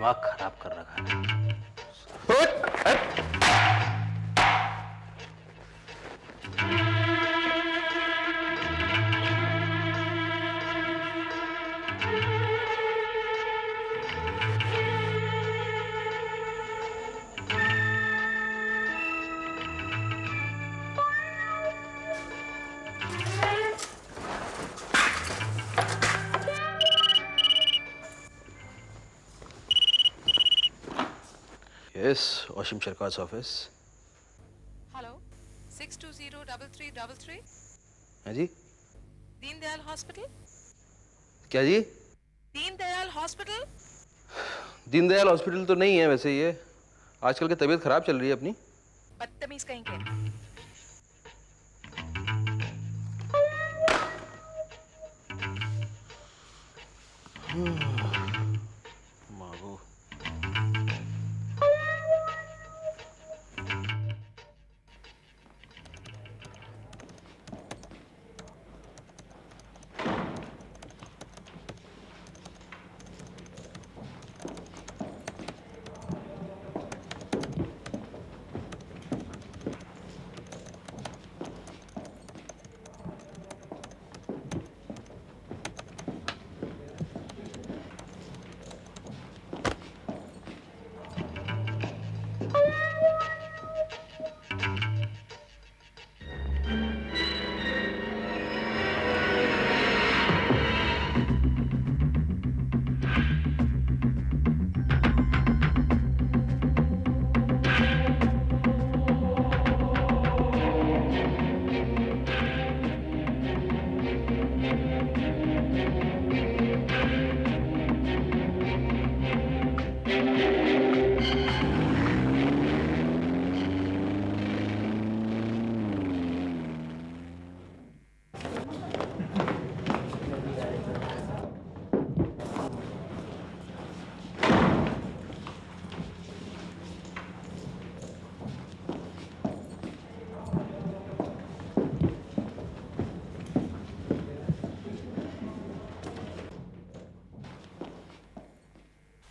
दिमाग खराब कर रखा है। यस, ऑशिम सरकार ऑफिस। हेलो 6203333 हाँ जी, दीनदयाल हॉस्पिटल। क्या जी? दीनदयाल हॉस्पिटल। दीनदयाल हॉस्पिटल तो नहीं है वैसे ये। आजकल की तबीयत खराब चल रही है अपनी। बदतमीज कहीं के। मागो।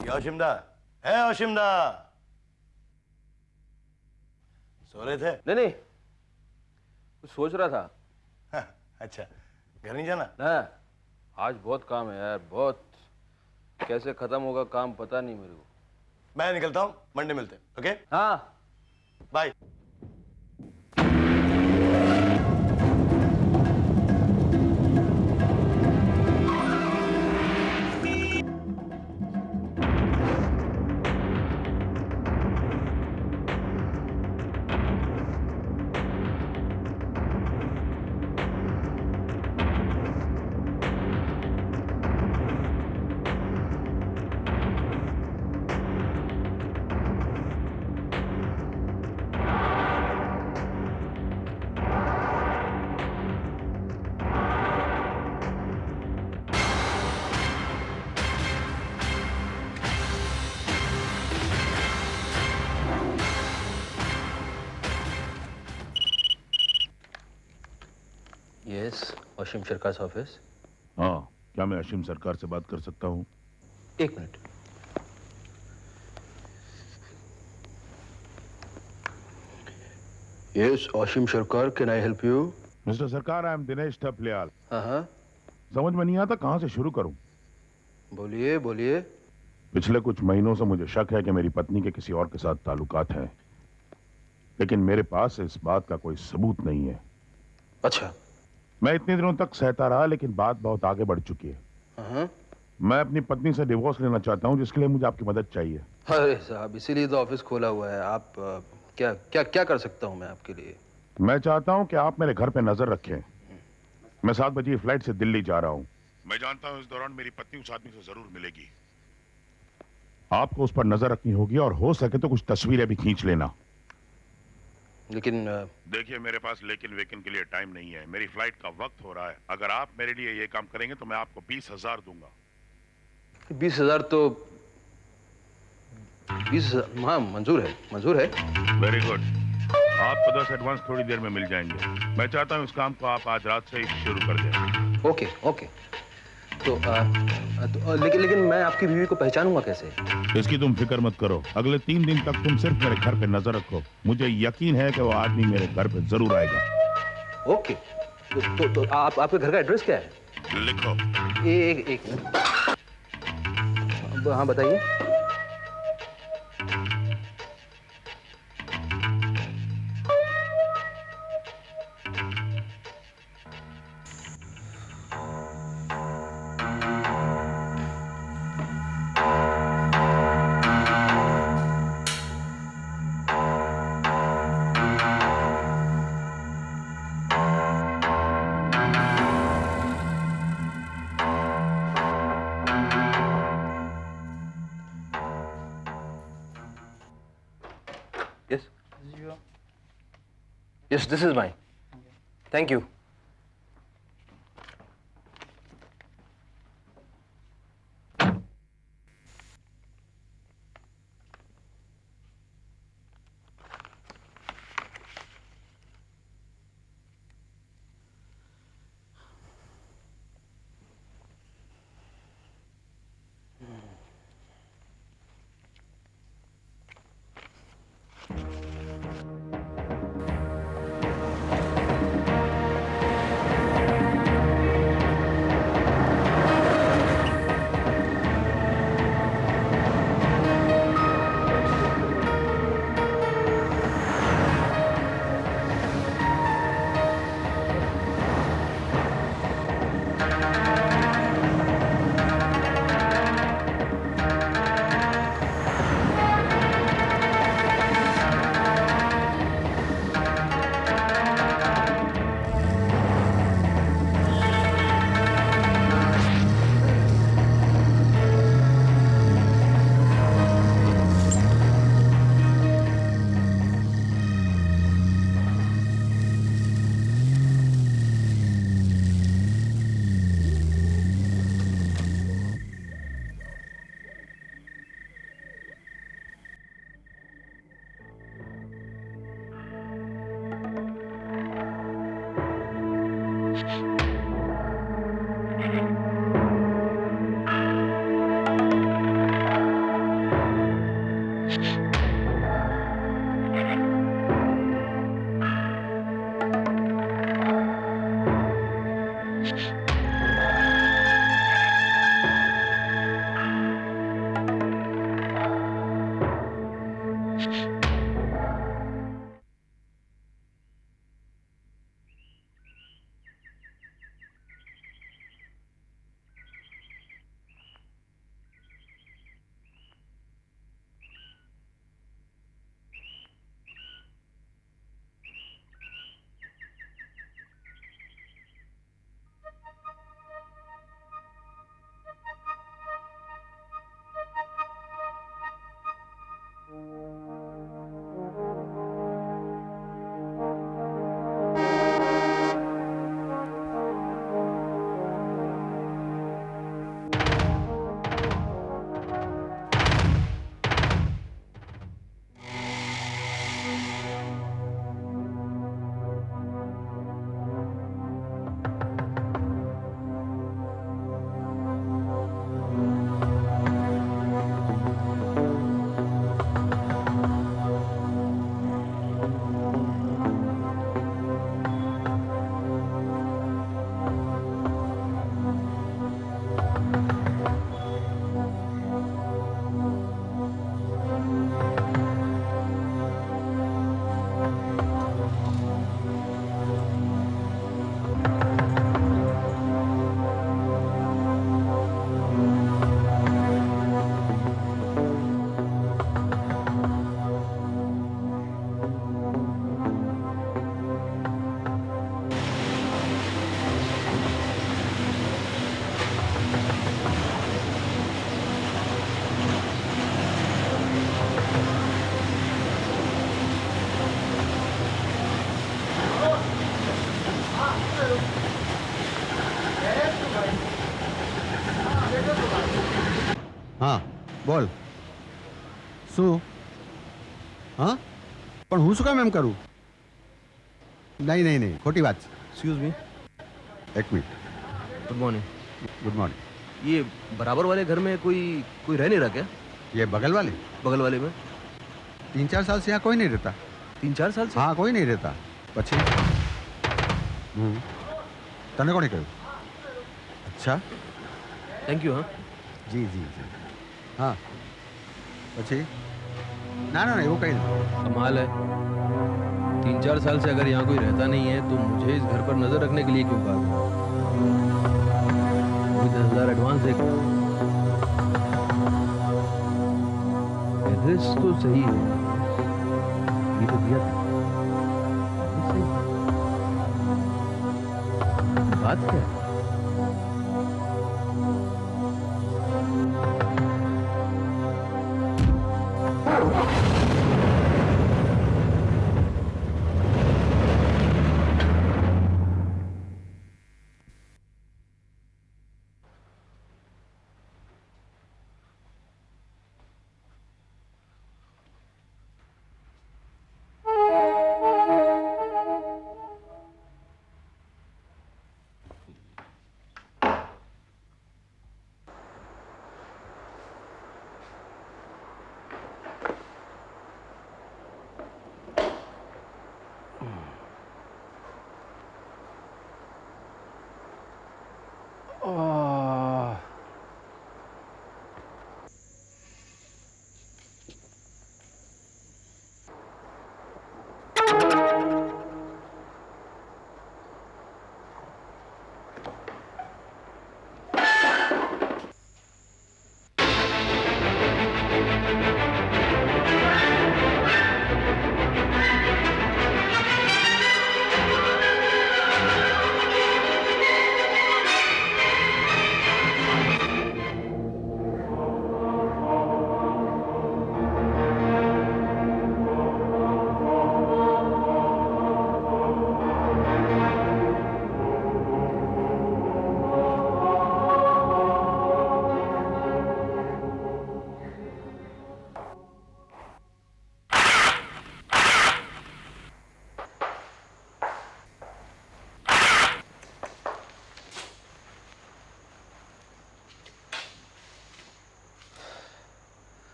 औशिमदा है, औशिमदा सो रहे थे? नहीं नहीं, कुछ सोच रहा था। हाँ, अच्छा, घर नहीं जाना? ना, आज बहुत काम है यार, बहुत। कैसे खत्म होगा काम पता नहीं मेरे को। मैं निकलता हूँ, मंडे मिलते हैं। ओके, हाँ। बाय। यस, ऑशिम सरकार ऑफिस। हाँ, क्या मैं अशीम सरकार से बात कर सकता हूँ? एक मिनट। यस, ऑशिम सरकार, can I help you? Mister सरकार, आई एम दिनेश ठपलियाल। हाँ हाँ, समझ में नहीं आता कहाँ से शुरू करूँ। बोलिए बोलिए। पिछले कुछ महीनों से मुझे शक है कि मेरी पत्नी के किसी और के साथ ताल्लुकात हैं, लेकिन मेरे पास इस बात का कोई सबूत नहीं है। अच्छा। मैं इतने दिनों तक सहता रहा, लेकिन बात बहुत आगे बढ़ चुकी है। हाँ। मैं अपनी पत्नी से डिवोर्स लेना चाहता हूँ, जिसके लिए मुझे आपकी मदद चाहिए। अरे साहब, इसीलिए तो ऑफिस खोला हुआ है। आप क्या क्या क्या कर सकता हूँ मैं आपके लिए? मैं चाहता हूँ कि आप मेरे घर पे नजर रखें। मैं 7 बजे फ्लाइट से दिल्ली जा रहा हूँ। मैं जानता हूँ इस दौरान मेरी पत्नी उस आदमी से जरूर मिलेगी। आपको उस पर नजर रखनी होगी और हो सके तो कुछ तस्वीरें भी खींच लेना। लेकिन देखिए, मेरे पास लेकिन वेकिन के लिए टाइम नहीं है। मेरी फ्लाइट का वक्त हो रहा है। अगर आप मेरे लिए ये काम करेंगे तो मैं आपको 20,000 दूंगा। 20,000 तो 20,000, हाँ मंजूर है, मंजूर है। Very good. आपको 10 एडवांस थोड़ी देर में मिल जाएंगे। मैं चाहता हूँ इस काम को आप आज रात से ही शुरू कर दें। Okay okay. लेकिन मैं आपकी बीवी को पहचानूंगा कैसे? इसकी तुम फिक्र मत करो। अगले 3 दिन तक तुम सिर्फ मेरे घर पे नजर रखो। मुझे यकीन है कि वो आदमी मेरे घर पे जरूर आएगा। ओके। तो आपके घर का एड्रेस क्या है? लिखो। एक हाँ बताइए। Yes. Yes, this is mine. Thank you. હા બોલ શું હા પણ હું શું કામ એમ કરું નહીં ખોટી વાત છે Excuse me. એક minute Good morning. Good morning ये बराबर वाले घर में कोई कोई रह नहीं रहा क्या? ये बगल वाले बगल वाले में 3-4 साल से यहाँ कोई नहीं रहता। 3-4 साल से? हाँ, कोई नहीं रहता। પછી તને કોણે કહ્યું? अच्छा, थैंक यू। हाँ जी जी जी हाँ, પછી ના ના ના એવું કંઈ નહીં। कमाल है, 3-4 साल से अगर यहाँ कोई रहता नहीं है तो मुझे इस घर पर नजर रखने के लिए क्यों कहा? अभी 10,000 एडवांस दे। एड्रेस तो सही है, ये तो दिया था। सही। बात क्या है?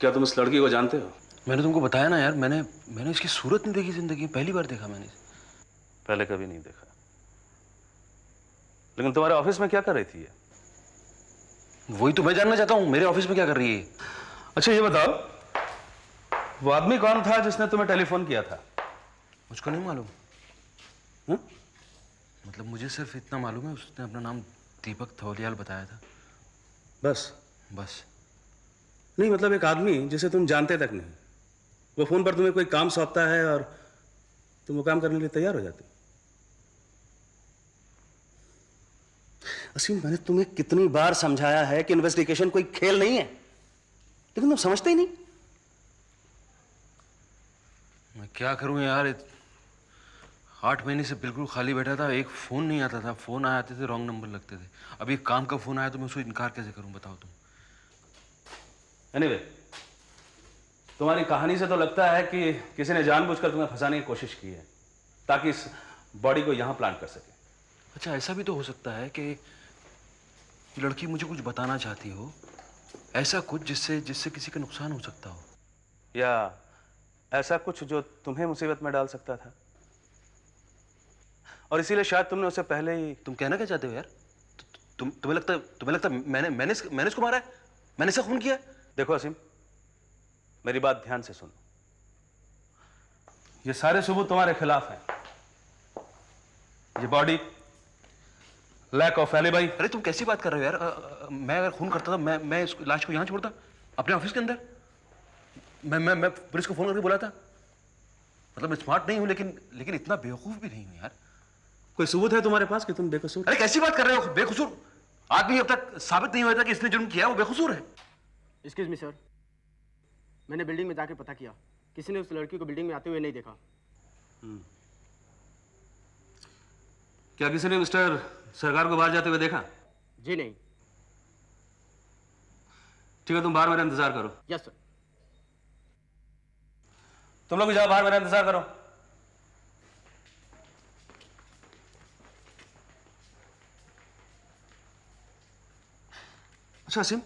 क्या तुम इस लड़की को जानते हो? मैंने तुमको बताया ना यार, मैंने इसकी सूरत नहीं देखी जिंदगी में, पहली बार देखा मैंने इसे। पहले कभी नहीं देखा। लेकिन तुम्हारे ऑफिस में क्या कर रही थी ये? वही तो मैं जानना चाहता हूँ, मेरे ऑफिस में क्या कर रही है? अच्छा ये बताओ, वो आदमी कौन था जिसने तुम्हें टेलीफोन किया था? मुझको नहीं मालूम। हुँ? मतलब मुझे सिर्फ इतना मालूम है, उसने अपना नाम दीपक थौलियाल बताया था। बस? बस। नहीं मतलब एक आदमी जिसे तुम जानते तक नहीं, वो फोन पर तुम्हें कोई काम सौंपता है और तुम वो काम करने के लिए तैयार हो जाते हो। असीम, मैंने तुम्हें कितनी बार समझाया है कि इन्वेस्टिगेशन कोई खेल नहीं है, लेकिन तुम समझते ही नहीं। मैं क्या करूं यार, 8 महीने से बिल्कुल खाली बैठा था, एक फोन नहीं आता था, फोन आते थे रॉन्ग नंबर लगते थे। अभी काम का फोन आया तो मैं उसको इनकार कैसे करूं, बताओ तुम। एनीवे, तुम्हारी कहानी से तो लगता है कि किसी ने जानबूझकर तुम्हें फंसाने की कोशिश की है ताकि इस बॉडी को यहां प्लांट कर सके। अच्छा, ऐसा भी तो हो सकता है कि ये लड़की मुझे कुछ बताना चाहती हो, ऐसा कुछ जिससे किसी का नुकसान हो सकता हो, या ऐसा कुछ जो तुम्हें मुसीबत में डाल सकता था, और इसीलिए शायद तुमने उसे पहले ही। तुम कहना क्या चाहते हो यार? तुम्हें लगता मैंने इसको मारा है, मैंने इसे खून किया है? देखो असीम, मेरी बात ध्यान से सुनो। ये सारे सबूत तुम्हारे खिलाफ हैं। ये बॉडी, लैक ऑफ एलिबाई। अरे तुम कैसी बात कर रहे हो यार? मैं अगर खून करता था, मैं इस लाश को यहां छोड़ता अपने ऑफिस के अंदर? मैं पुलिस को फोन करके बुलाता। मतलब मैं स्मार्ट नहीं हूं, लेकिन इतना बेवकूफ भी नहीं हूं यार। कोई सबूत है तुम्हारे पास कि तुम बेकसूर? अरे कैसी बात कर रहे हो? बेकसूर आदमी अब तक साबित नहीं हुआ था कि इसने जुर्म किया, वो बेकसूर है। एक्सक्यूज मी सर, मैंने बिल्डिंग में जाके पता किया, किसी ने उस लड़की को बिल्डिंग में आते हुए नहीं देखा। क्या किसी ने मिस्टर सरकार को बाहर जाते हुए देखा? जी नहीं। ठीक है, तुम बाहर मेरा इंतजार करो। Yes sir. तुम लोग भी जाओ बाहर, मेरा इंतजार करो। अच्छा सिम,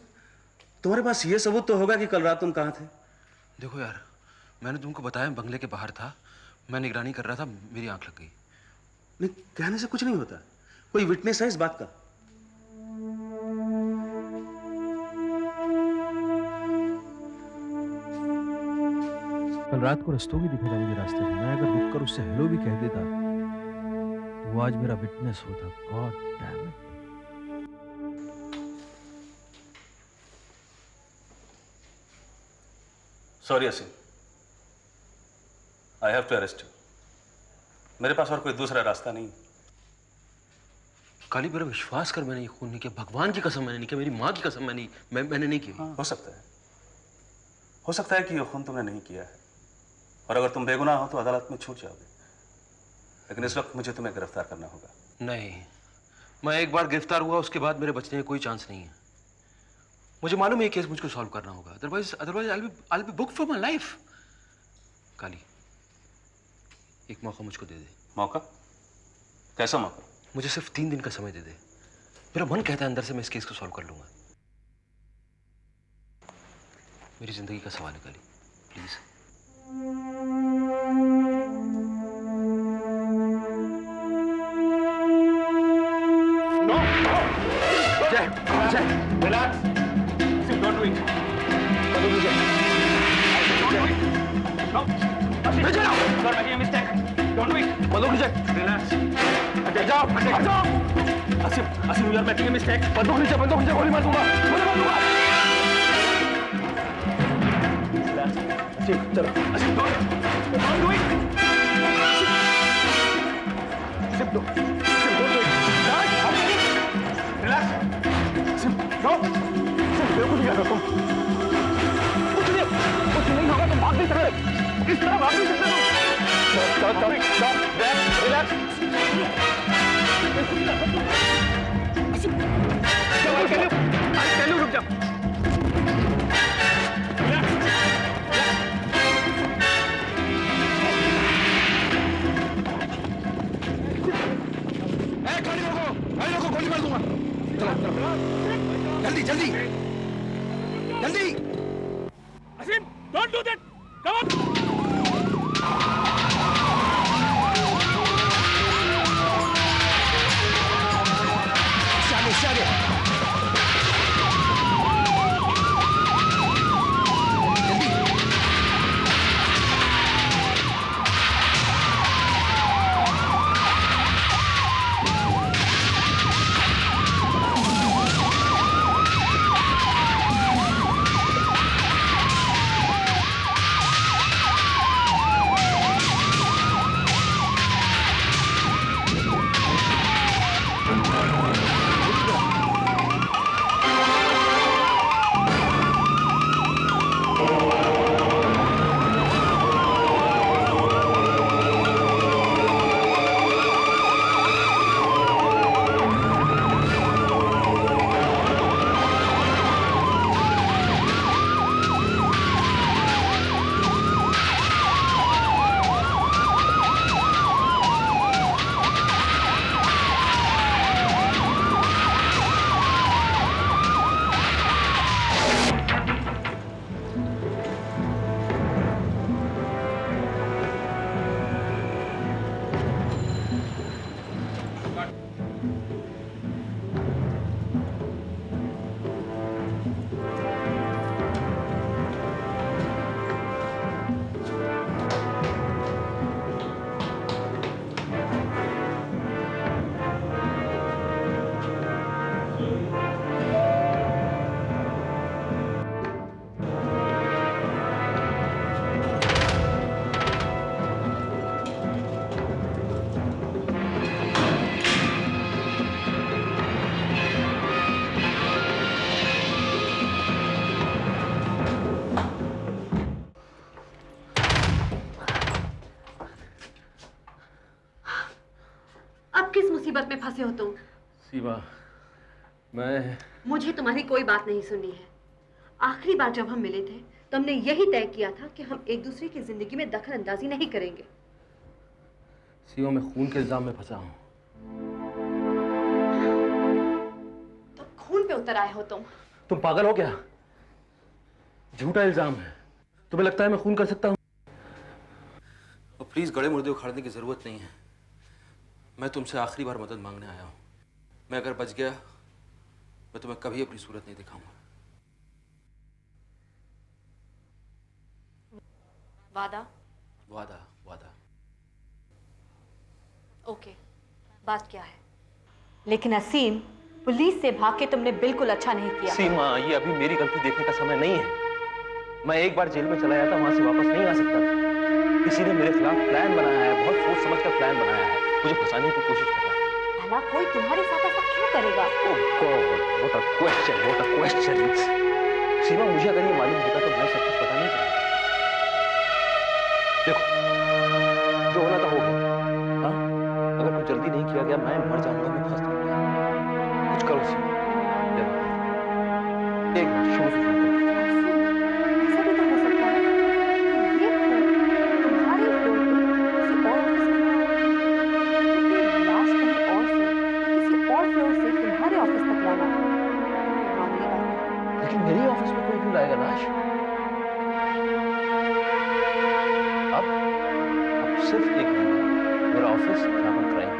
तुम्हारे पास ये सबूत तो होगा कि कल रात तुम कहाँ थे? देखो यार, मैंने तुमको बताया बंगले के बाहर था, मैं निगरानी कर रहा था, मेरी आंख लग गई। नहीं, कहने से कुछ नहीं होता। कोई विटनेस है इस बात का? कल रात को रस्तों भी दिखा था मुझे रास्ते में। मैं अगर रुककर उससे हेलो भी कह देता तो वो आज मेरा विटनेस होता। God damn it. Sorry Aseem, I have to arrest you. मेरे पास और कोई दूसरा रास्ता नहीं। काली, मेरा विश्वास कर, मैंने ये खून नहीं किया। भगवान की कसम मैंने नहीं किया, मेरी माँ की कसम मैंने नहीं की। हो सकता है कि ये खून तुमने नहीं किया है, और अगर तुम बेगुनाह हो तो अदालत में छूट जाओगे। लेकिन इस वक्त मुझे तुम्हें गिरफ्तार करना होगा। नहीं, मैं एक बार गिरफ्तार हुआ, उसके बाद मेरे बचने का कोई चांस नहीं है। मुझे मालूम है ये केस मुझको सॉल्व करना होगा, otherwise I be book for my life. Kali, एक मौका मुझको दे दे। मौका? कैसा मौका? मुझे सिर्फ 3 दिन का समय दे दे। मेरा मन कहता है अंदर से मैं इस केस को सॉल्व कर लूंगा। मेरी जिंदगी का सवाल है काली, प्लीज। मुसीबत में फंसे हो तुम। सीमा, मैं... मुझे तुम्हारी कोई बात नहीं सुननी है। आखिरी बार जब हम मिले थे तो हमने यही तय किया था कि हम एक दूसरे की जिंदगी में दखल अंदाजी नहीं करेंगे। सीमा, मैं खून के इल्जाम में फंसा हूँ। तो खून पे उतर आए हो तुम। तुम पागल हो क्या? झूठा इल्जाम है। तुम्हें लगता है मैं खून कर सकता हूं? और प्लीज गड़े मुर्दे उखाड़ने की जरूरत नहीं है। मैं तुमसे आखिरी बार मदद मांगने आया हूं। मैं अगर बच गया मैं तुम्हें कभी अपनी सूरत नहीं दिखाऊंगा। वादा? वादा वादा। ओके, बात क्या है? लेकिन असीम, पुलिस से भाग के तुमने बिल्कुल अच्छा नहीं किया। सीमा, ये अभी मेरी गलती देखने का समय नहीं है। मैं एक बार जेल में चला गया था, वहां से वापस नहीं आ सकता था। किसी ने मेरे खिलाफ प्लान बनाया है, बहुत सोच समझ कर प्लान बनाया है, मुझे फंसाने की कोशिश कर रहा है। भला कोई तुम्हारे साथ ऐसा क्यों करेगा? Oh God, what a question, what a question. सीमा, मुझे अगर ये मालूम होता तो मैं सब कुछ पता नहीं चलता। देखो, जो होना था हो गया। हाँ? अगर कुछ जल्दी नहीं किया गया मैं मर जाऊंगा, मैं फंस जाऊंगा। कुछ करो सीमा। देखो, एक मिनट, शुरू से शुरू करो। ऐसा भी तो हो सकता है कि ये खून तुम्हारे फ्लोर पे किसी और ऑफिस में हुआ हो। क्योंकि लाश कहीं और से किसी और फ्लोर से तुम्हारे ऑफिस तक लाना मामूली बात नहीं। लेकिन मेरे ऑफिस में कोई क्यों लाएगा लाश? अब सिर्फ एक दिन मेरा ऑफिस यहाँ पर क्राइम है।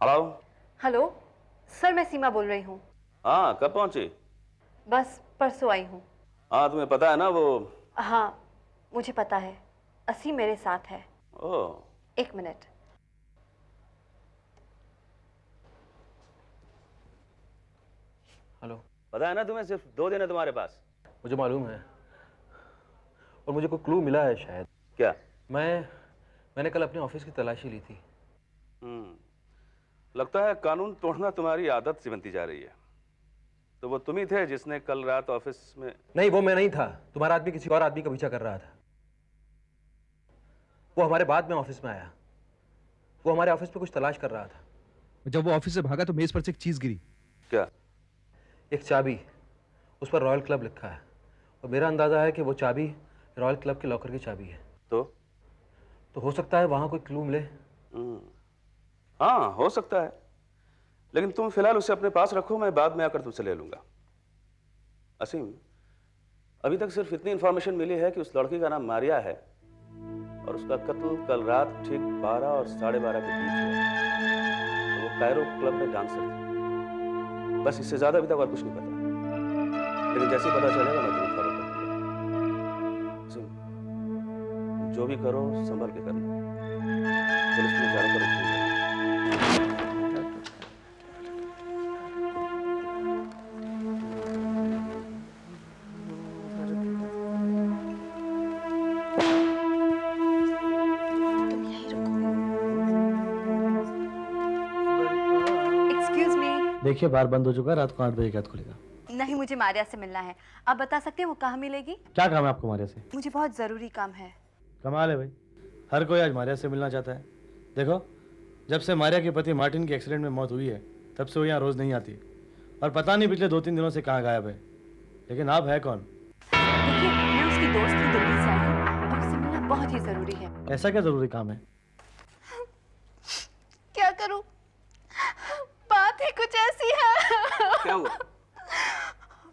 हेलो। हेलो सर, मैं सीमा बोल रही हूँ। हाँ, कब पहुंची? बस परसों आई हूँ। हाँ, तुम्हें पता है ना वो? हाँ, मुझे पता है। असीम मेरे साथ है। ओह, एक मिनट। हेलो। पता है ना तुम्हें सिर्फ 2 दिन है तुम्हारे पास? मुझे मालूम है, और मुझे कोई क्लू मिला है शायद। क्या? मैंने कल अपने ऑफिस की तलाशी ली थी। लगता है कानून तोड़ना तुम्हारी आदत सी बनती जा रही है। तो वो तुम ही थे जिसने कल रात ऑफिस में? नहीं, वो मैं नहीं था। तुम्हारा आदमी किसी और आदमी का पीछा कर रहा था। वो हमारे बाद में ऑफिस में आया। वो हमारे ऑफिस में कुछ तलाश कर रहा था। जब वो ऑफिस से भागा तो मेज पर से एक चीज गिरी। क्या? एक चाबी, उस पर रॉयल क्लब लिखा है, और मेरा अंदाजा है कि वो चाबी रॉयल क्लब के लॉकर की चाबी है। तो हो सकता है वहां कोई क्लू मिले। हाँ, हो सकता है, लेकिन तुम फिलहाल उसे अपने पास रखो, मैं बाद में आकर तुमसे ले लूंगा। असीम, अभी तक सिर्फ इतनी इंफॉर्मेशन मिली है कि उस लड़की का नाम मारिया है और उसका कत्ल कल रात ठीक 12 और 12:30 के बीच हुआ। तो वो कायरो क्लब में डांसर थी। बस इससे ज्यादा अभी तक और कुछ नहीं पता, लेकिन जैसे ही पता चलेगा मैं जरूर खबर करूंगा। सुन, जो भी करो संभल के करना। पुलिस में जाने पर भूल जाना। Excuse me. देखिए बार बंद हो चुका है, रात को 8 बजे के बाद खुलेगा। नहीं, मुझे मारिया से मिलना है। आप बता सकते हैं वो कहाँ मिलेगी? क्या काम है आपको मारिया से? मुझे बहुत जरूरी काम है। कमाल है भाई, हर कोई आज मारिया से मिलना चाहता है। देखो, जब से मारिया के पति मार्टिन के एक्सीडेंट में मौत हुई है तब से वो यहाँ रोज नहीं आती, और पता नहीं पिछले 2-3 दिनों से कहाँ गायब है। लेकिन आप है कौन? देखिए, मैं उसकी दोस्त हूँ, दिल्ली से आई हूँ और उससे मिलना बहुत ही जरूरी है। ऐसा क्या जरूरी काम है? क्या करूँ? बात ही कुछ ऐसी है। क्या हुआ?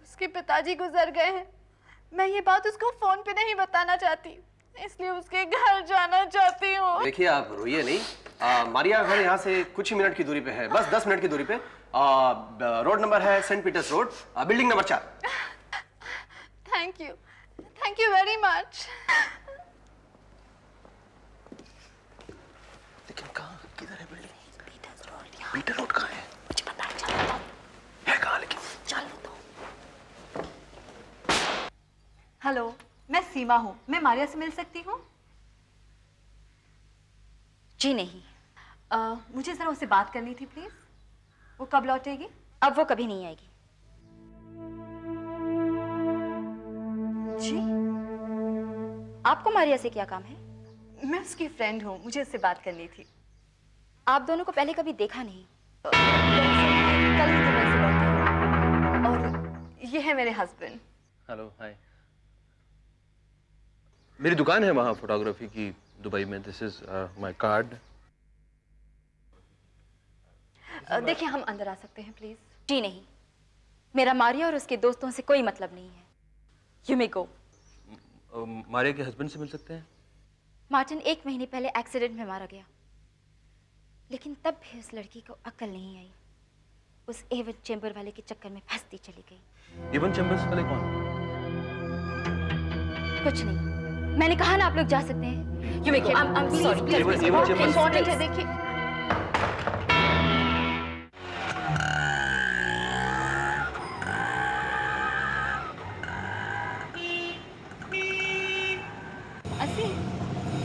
उसके पिताजी गुजर गए हैं। मैं ये बात उसको फोन पे नहीं बताना चाहती, इसलिए उसके घर जाना चाहती हूँ। देखिए आप रोइए नहीं, मारिया घर यहाँ से कुछ ही मिनट की दूरी पे है, बस 10 मिनट की दूरी पे। रोड नंबर है Saint Peter's road, building number 4। Thank you very much. लेकिन कहाँ, किधर है बिल्डिंग? पीटर रोड कहाँ है? मुझे पता है, चलो तो। है कहाँ लेकिन? चलो तो। हेलो, मैं सीमा हूँ, मैं मारिया से मिल सकती हूँ? जी नहीं। मुझे जरा उससे बात करनी थी प्लीज। वो कब लौटेगी? अब वो कभी नहीं आएगी। जी? आपको मारिया से क्या काम है? मैं उसकी फ्रेंड हूँ, मुझे उससे बात करनी थी। आप दोनों को पहले कभी देखा नहीं। कल ही दुबई से लौटी हूँ और ये है मेरे हस्बैंड। हेलो, हाय। मेरी दुकान है वहाँ फोटोग्राफी की दुबई में। This is my card. देखिए, हम अंदर आ सकते हैं प्लीज? जी नहीं, मेरा मारिया और उसके दोस्तों से कोई मतलब नहीं है। यू मे गो। मारिया के हस्बैंड से मिल सकते हैं? मार्टिन 1 महीने पहले एक्सीडेंट में मारा गया, लेकिन तब भी उस लड़की को अक्ल नहीं आई। उस एवन चेंबर वाले के चक्कर में फंसती चली गई। एवन चेंबर्स वाले कौन? कुछ नहीं, मैंने कहा ना आप लोग जा सकते हैं। You may go. I am sorry. Avon chambers important है, देखिए।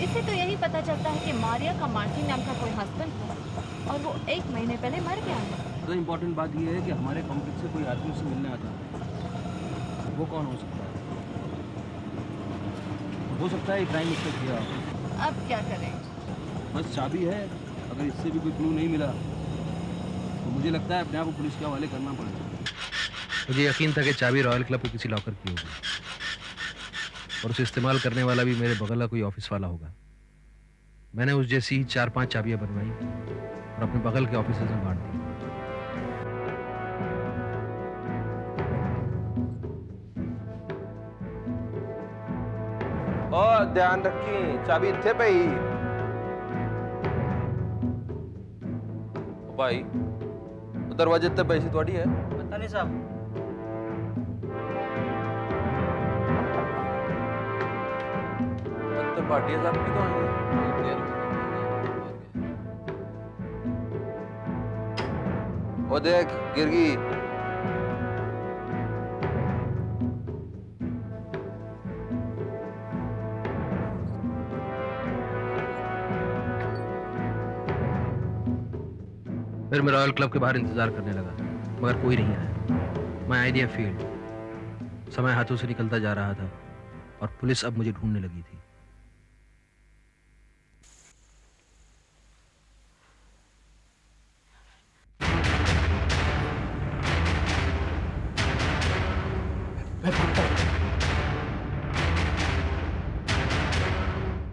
इसे तो यही पता चलता है कि मारिया का मार्टिन नाम का कोई हस्बैंड है और वो 1 महीने पहले मर गया है। तो इम्पोर्टेंट बात ये है कि हमारे कॉम्प्लेक्स से कोई आदमी उससे मिलने आता है। वो कौन हो सकता है? हो सकता है क्राइम उसने किया। अब क्या करें? बस चाबी है, अगर इससे भी कोई क्लू नहीं मिला तो मुझे लगता है अपने आप को पुलिस के हवाले करना पड़ेगा। मुझे यकीन था कि चाबी रॉयल क्लब के किसी लॉकर की होगी और उसे इस्तेमाल करने वाला भी मेरे बगल का कोई ऑफिस वाला होगा। मैंने उस जैसी ही 4-5 चाबियां बनवाई और अपने बगल के ऑफिस में बांट दी। और ध्यान रखिए, चाबी इत्थे पे ही। भाई, दरवाजे तक पैसी थोड़ी है? पता नहीं साहब। तो पार्टियां साहब भी तो आएंगे। ओ देख, गिर गई। फिर मैं रॉयल क्लब के बाहर इंतजार करने लगा, मगर कोई नहीं आया। मैं आइडिया फील्ड। समय हाथों से निकलता जा रहा था और पुलिस अब मुझे ढूंढने लगी थी।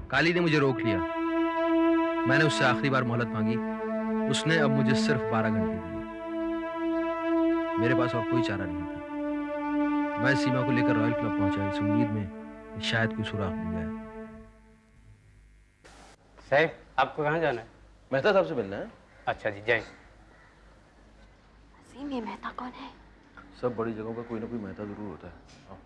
काली ने मुझे रोक लिया। मैंने उससे आखिरी बार मोहलत मांगी। उसने अब मुझे सिर्फ 12 घंटे दिए। मेरे पास और कोई चारा नहीं था। मैं सीमा को लेकर रॉयल क्लब पहुंचा इस उम्मीद में कि शायद कोई सुराग मिल जाए। साहब आपको कहाँ जाना है? मेहता साहब से मिलना है। अच्छा जी, जय। असीम, ये मेहता कौन है? सब बड़ी जगहों पर कोई ना कोई मेहता जरूर होता है। आओ।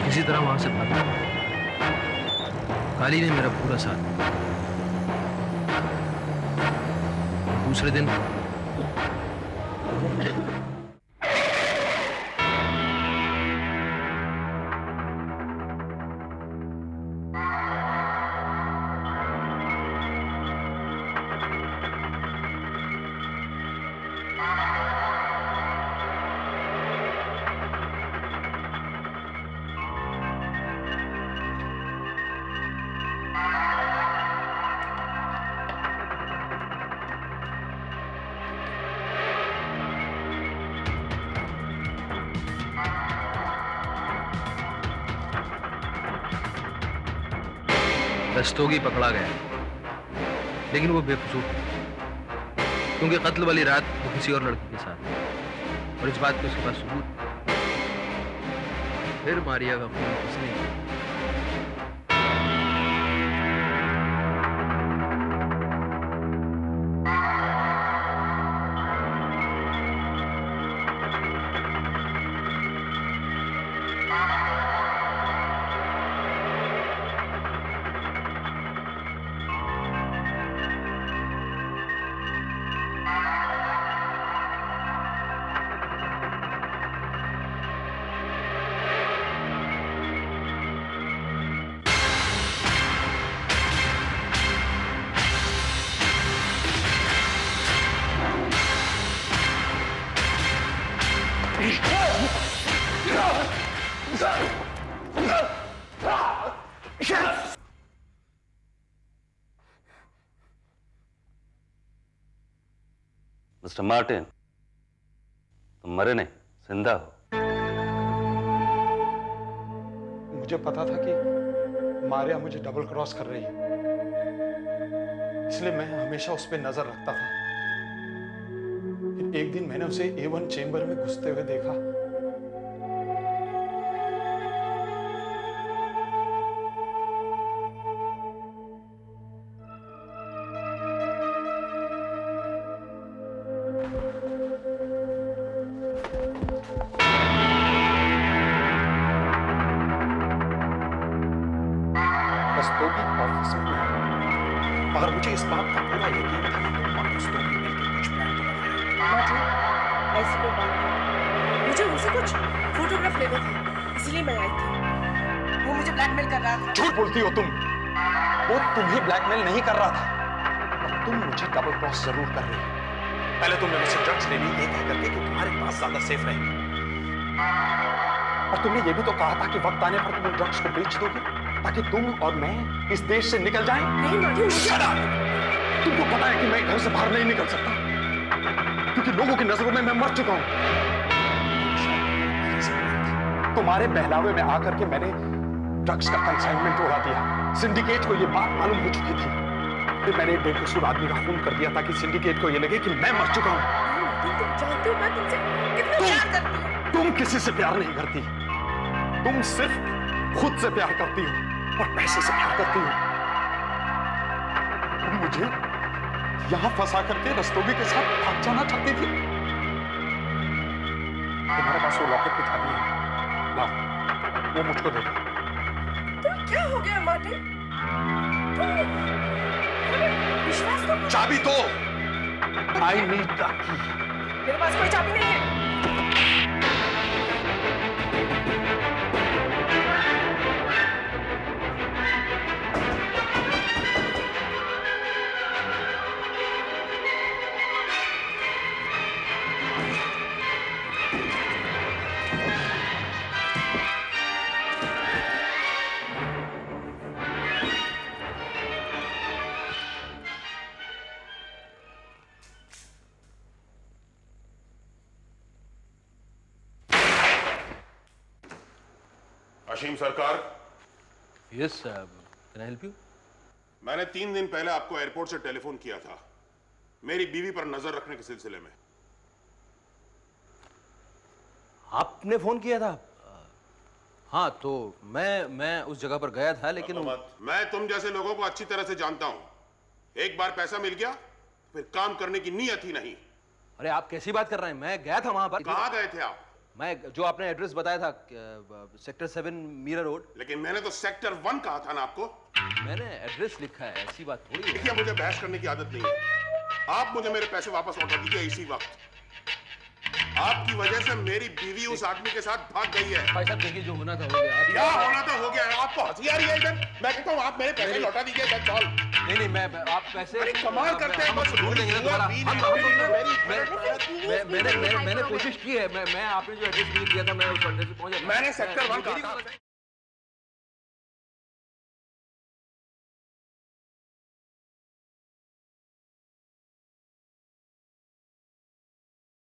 किसी तरह वहां से भागा। काली ने मेरा पूरा साथ दिया। दूसरे दिन रस्तोगी पकड़ा गया, लेकिन वो बेकसूर था, क्योंकि कत्ल वाली रात वो किसी और लड़की के साथ था और इस बात के उसके पास सबूत था। फिर मारिया का खून किसने किया? मिस्टर मार्टिन, तुम मरे नहीं, जिंदा हो। मुझे पता था कि मारिया मुझे डबल क्रॉस कर रही है, इसलिए मैं हमेशा उस पर नजर रखता था। एक दिन मैंने उसे A1 चेंबर में घुसते हुए देखा। रस्तोगी ऑफिस में नहीं, मगर मुझे इस बात का पूरा यकीन था कि तुम और रस्तोगी मिलकर कुछ प्लान तो बना रहे हो। मार्टिन, ऐसी कोई बात नहीं। मुझे उसे कुछ फोटोग्राफ लेने थे, इसलिए मैं आई थी। वो मुझे ब्लैकमेल कर रहा था। झूठ बोलती हो तुम। वो तुम्हें ब्लैकमेल नहीं कर रहा था, और तुम मुझे डबल क्रॉस जरूर कर रही हो। पहले तुमने मुझसे ड्रग्स ले ली ये कह करके कि तुम्हारे पास ज्यादा सेफ रहेगी, और तुमने ये भी तो कहा था कि वक्त आने पर तुम ड्रग्स को बेच दोगे ताकि तुम और मैं इस देश से निकल जाएं। नहीं मार्टिन, तुमको पता है कि मैं घर से बाहर नहीं निकल सकता, क्योंकि लोगों की नजरों में मैं मर चुका हूं। तुम्हारे बहलावे में आकर के मैंने ड्रग्स का कंसाइनमेंट उड़ा दिया। सिंडिकेट को यह बात मालूम हो चुकी थी। फिर मैंने एक बेकसूर आदमी का खून कर दिया ताकि सिंडिकेट को यह लगे कि मैं मर चुका हूं। तुम जानते हो मैं तुमसे कितना प्यार करती हूं। तुम किसी से प्यार नहीं करती, तुम सिर्फ खुद से प्यार करती हो और पैसे से प्यार करती हो। तुम मुझे यहां फंसा करके रस्तोगी के साथ भाग जाना चाहती थी। तुम्हारे पास वो लॉकेट की चाबी है, लाओ, वो मुझको दे दो। तुम क्या हो गया मार्टिन? विश्वास तो करो। चाबी दो। I need the key. मेरे पास कोई चाबी नहीं है। अशीम सरकार। Yes, can I help you? मैंने 3 दिन पहले आपको एयरपोर्ट से टेलीफोन किया था मेरी बीवी पर नजर रखने के सिलसिले में। आपने फोन किया था? हाँ, तो मैं उस जगह पर गया था, लेकिन मैं तुम जैसे लोगों को अच्छी तरह से जानता हूं। एक बार पैसा मिल गया फिर काम करने की नीयत ही नहीं। अरे आप कैसी बात कर रहे हैं? मैं गया था वहां पर। कहां गए थे आप? मैं जो आपने एड्रेस बताया था, सेक्टर 7 मीरा रोड। लेकिन मैंने तो सेक्टर 1 कहा था ना आपको। मैंने एड्रेस लिखा है, ऐसी बात थोड़ी है। देखिए, मुझे बहस करने की आदत नहीं है। आप मुझे मेरे पैसे वापस लौटा दीजिए इसी वक्त। आपकी वजह से मेरी बीवी उस आदमी के साथ भाग गई है। भाई साहब देखिए, जो होना था हो गया। क्या होना था हो गया। आपको हंसी आ रही है इधर? मैं कहता हूँ आप मेरे पैसे लौटा दीजिए। नहीं, मैं आप पैसे कमाल करते हैं। बस भूल देंगे दोबारा। मैंने कोशिश की है। मैं आपने जो एड्रेस दिया था मैं उस एड्रेस पे पहुंचा। मैंने सेक्टर 1 कहा था।